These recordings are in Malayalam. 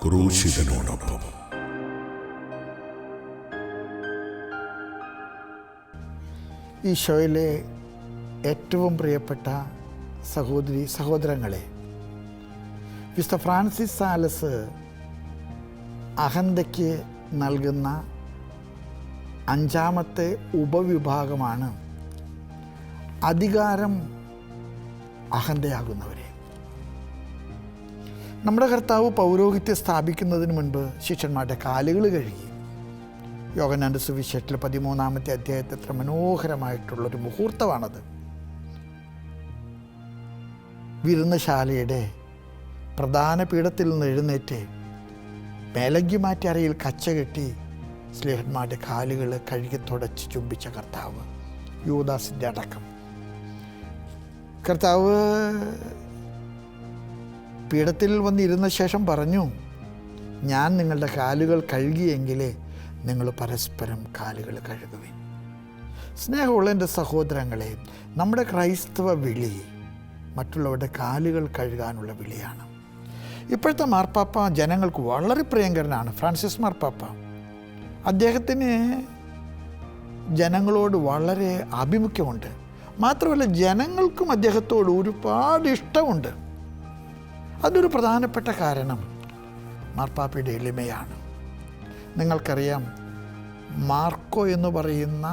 ക്രൂശിതനോടൊപ്പം. ഈശോയിലെ ഏറ്റവും പ്രിയപ്പെട്ട സഹോദരി സഹോദരങ്ങളെ, വിശുദ്ധ ഫ്രാൻസിസ് സാലസ് അഹന്തയ്ക്ക് നൽകുന്ന 5ാമത്തെ ഉപവിഭാഗമാണ് അധികാരം അഹന്തയാകുന്നവരെ. നമ്മുടെ കർത്താവ് പൗരോഹിത്യം സ്ഥാപിക്കുന്നതിന് മുൻപ് ശിഷ്യന്മാരുടെ കാലുകൾ കഴുകി. യോഹന്നാന്റെ സുവിശേഷത്തിൽ 13-ാമത്തെ അധ്യായത്തിൽ എത്ര മനോഹരമായിട്ടുള്ളൊരു മുഹൂർത്തമാണത്. വിരുന്നശാലയുടെ പ്രധാന പീഠത്തിൽ നിന്ന് എഴുന്നേറ്റ് മേലങ്കി മാറ്റി അറയിൽ കച്ച കെട്ടി സ്ലേഹന്മാരുടെ കാലുകൾ കഴുകി തുടച്ച് ചുംബിച്ച കർത്താവ്, യൂദാസിൻ്റെ അടക്കം. കർത്താവ് പീഠത്തിൽ വന്നിരുന്ന ശേഷം പറഞ്ഞു, ഞാൻ നിങ്ങളുടെ കാലുകൾ കഴുകിയെങ്കിലേ നിങ്ങൾ പരസ്പരം കാലുകൾ കഴുകുവിൻ. സ്നേഹമുള്ള എൻ്റെ സഹോദരങ്ങളെ, നമ്മുടെ ക്രൈസ്തവ വിളി മറ്റുള്ളവരുടെ കാലുകൾ കഴുകാനുള്ള വിളിയാണ്. ഇപ്പോഴത്തെ മാർപ്പാപ്പ ജനങ്ങൾക്ക് വളരെ പ്രിയങ്കരനാണ്. ഫ്രാൻസിസ് മാർപ്പാപ്പ, അദ്ദേഹത്തിന് ജനങ്ങളോട് വളരെ ആഭിമുഖ്യമുണ്ട്. മാത്രമല്ല, ജനങ്ങൾക്കും അദ്ദേഹത്തോട് ഒരുപാട് ഇഷ്ടമുണ്ട്. അതിനൊരു പ്രധാനപ്പെട്ട കാരണം മാർപ്പാപ്പയുടെ എളിമയാണ്. നിങ്ങൾക്കറിയാം, മാർക്കോ എന്ന് പറയുന്ന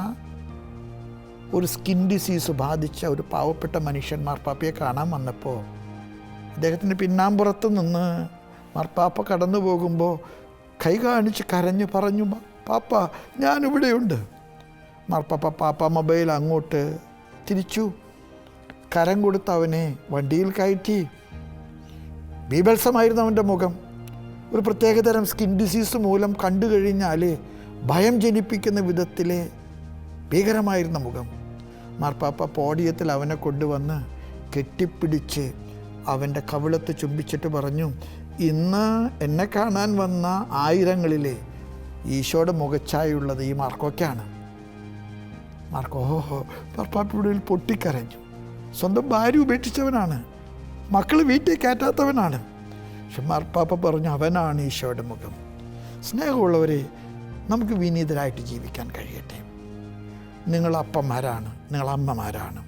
ഒരു സ്കിൻ ഡിസീസ് ബാധിച്ച ഒരു പാവപ്പെട്ട മനുഷ്യൻ മാർപ്പാപ്പയെ കാണാൻ വന്നപ്പോൾ അദ്ദേഹത്തിൻ്റെ പിന്നാമ്പുറത്ത് നിന്ന് മാർപ്പാപ്പ കടന്നു പോകുമ്പോൾ കൈ കാണിച്ച് കരഞ്ഞു പറഞ്ഞു, പാപ്പ ഞാനിവിടെയുണ്ട്. പാപ്പ മൊബൈൽ അങ്ങോട്ട് തിരിച്ചു, കരം കൊടുത്ത് അവനെ വണ്ടിയിൽ കയറ്റി. ബീഭത്സമായിരുന്നു അവൻ്റെ മുഖം. ഒരു പ്രത്യേകതരം സ്കിൻ ഡിസീസ് മൂലം കണ്ടു കഴിഞ്ഞാൽ ഭയം ജനിപ്പിക്കുന്ന വിധത്തിലെ ഭീകരമായിരുന്ന മുഖം. മാർപ്പാപ്പ പോഡിയത്തിൽ അവനെ കൊണ്ടുവന്ന് കെട്ടിപ്പിടിച്ച് അവൻ്റെ കവിളത്ത് ചുംബിച്ചിട്ട് പറഞ്ഞു, ഇന്ന് എന്നെ കാണാൻ വന്ന ആയിരങ്ങളിലെ ഈശോയുടെ മുഖച്ഛായുള്ളത് ഈ മാർക്കോയ്ക്കാണ്. മാർക്കോ മാർപ്പാപ്പയുടെ പൊട്ടിക്കരഞ്ഞു. സ്വന്തം ഭാര്യ ഉപേക്ഷിച്ചവനാണ്, മക്കൾ വീട്ടിൽ കയറ്റാത്തവനാണ്. പക്ഷെ മാർപ്പാപ്പ പറഞ്ഞു, അവനാണ് ഈശോയുടെ മുഖം. സ്നേഹമുള്ളവരെ, നമുക്ക് വിനീതരായിട്ട് ജീവിക്കാൻ കഴിയട്ടെ. നിങ്ങൾ അപ്പന്മാരാണ്, നിങ്ങൾ അമ്മമാരാണ്,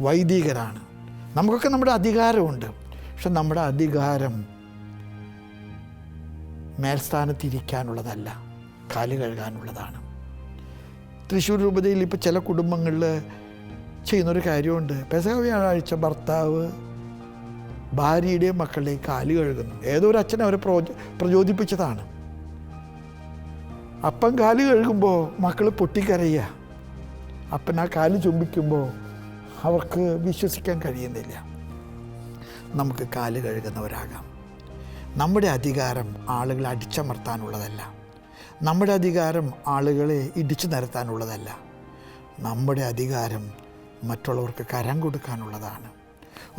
വൈദികരാണ്. നമുക്കൊക്കെ നമ്മുടെ അധികാരമുണ്ട്. പക്ഷെ നമ്മുടെ അധികാരം മേൽസ്ഥാനത്തിരിക്കാനുള്ളതല്ല, കാല് കഴുകാനുള്ളതാണ്. തൃശ്ശൂർ രൂപതയിൽ ഇപ്പോൾ ചില കുടുംബങ്ങളിൽ ചെയ്യുന്നൊരു കാര്യമുണ്ട്. പെസഹ വ്യാഴാഴ്ച ഭർത്താവ് ഭാര്യയുടെയും മക്കളുടെയും കാല് കഴുകുന്നു. ഏതോ ഒരു അച്ഛൻ അവരെ പ്രചോദിപ്പിച്ചതാണ്. അപ്പൻ കാല് കഴുകുമ്പോൾ മക്കൾ പൊട്ടിക്കരയുക. അപ്പൻ ആ കാല് ചുംബിക്കുമ്പോൾ അവർക്ക് വിശ്വസിക്കാൻ കഴിയുന്നില്ല. നമുക്ക് കാല് കഴുകുന്നവരാകാം. നമ്മുടെ അധികാരം ആളുകളെ അടിച്ചമർത്താനുള്ളതല്ല. നമ്മുടെ അധികാരം ആളുകളെ ഇടിച്ചു നിരത്താനുള്ളതല്ല. നമ്മുടെ അധികാരം മറ്റുള്ളവർക്ക് കരം കൊടുക്കാനുള്ളതാണ്.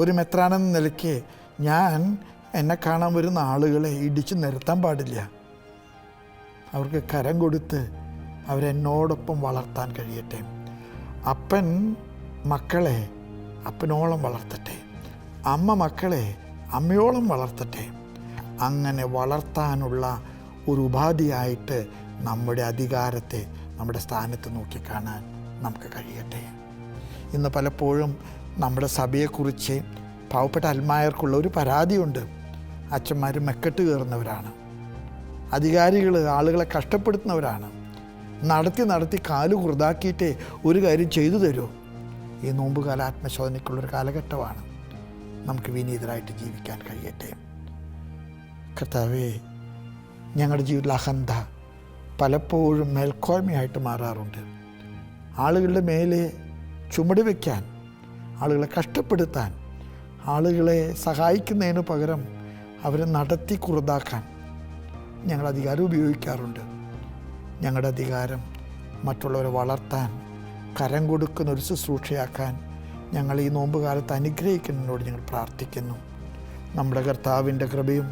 ഒരു മെത്രാനെന്ന നിലയ്ക്ക് ഞാൻ എന്നെ കാണാൻ വരുന്ന ആളുകളെ ഇടിച്ചു നിരത്താൻ പാടില്ല. അവർക്ക് കരം കൊടുത്ത് അവരെന്നോടൊപ്പം വളർത്താൻ കഴിയട്ടെ. അപ്പൻ മക്കളെ അപ്പനോളം വളർത്തട്ടെ, അമ്മ മക്കളെ അമ്മയോളം വളർത്തട്ടെ. അങ്ങനെ വളർത്താനുള്ള ഒരു ഉപാധിയായിട്ട് നമ്മുടെ അധികാരത്തെ നമ്മുടെ സ്ഥാനത്ത് നോക്കിക്കാണാൻ നമുക്ക് കഴിയട്ടെ. ഇന്ന് പലപ്പോഴും നമ്മുടെ സഭയെക്കുറിച്ച് പാവപ്പെട്ട അൽമായർക്കുള്ള ഒരു പരാതിയുണ്ട്. അച്ഛന്മാർ മെക്കെട്ട് കയറുന്നവരാണ്, അധികാരികൾ ആളുകളെ കഷ്ടപ്പെടുത്തുന്നവരാണ്, നടത്തി കാല് കുറുതാക്കിയിട്ടേ ഒരു കാര്യം ചെയ്തു തരൂ. ഈ നോമ്പുകാല ആത്മശോധനയ്ക്കുള്ളൊരു കാലഘട്ടമാണ്. നമുക്ക് വിനീതരായിട്ട് ജീവിക്കാൻ കഴിയട്ടെ. കർത്താവേ, ഞങ്ങളുടെ ജീവിതത്തിൽ അഹന്ത പലപ്പോഴും മേൽക്കോയ്മയായിട്ട് മാറാറുണ്ട്. ആളുകളുടെ മേലെ ചുമട് വയ്ക്കാൻ, ആളുകളെ കഷ്ടപ്പെടുത്താൻ, ആളുകളെ സഹായിക്കുന്നതിന് പകരം അവരെ നടത്തി കുറുതാക്കാൻ ഞങ്ങൾ അധികാരം ഉപയോഗിക്കാറുണ്ട്. ഞങ്ങളുടെ അധികാരം മറ്റുള്ളവരെ വളർത്താൻ, കരം കൊടുക്കുന്ന ഒരു ശുശ്രൂഷയാക്കാൻ ഞങ്ങൾ ഈ നോമ്പുകാലത്ത് അനുഗ്രഹിക്കുന്നതിനോട് ഞങ്ങൾ പ്രാർത്ഥിക്കുന്നു. നമ്മുടെ കർത്താവിൻ്റെ കൃപയും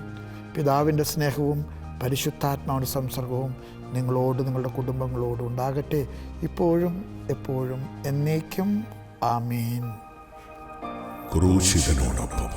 പിതാവിൻ്റെ സ്നേഹവും പരിശുദ്ധാത്മാവിൻ്റെ സംസർഗവും നിങ്ങളോട് നിങ്ങളുടെ കുടുംബങ്ങളോടും ഉണ്ടാകട്ടെ, ഇപ്പോഴും എപ്പോഴും എന്നേക്കും. ആമേൻ. ക്രൂശിതനോടൊപ്പം.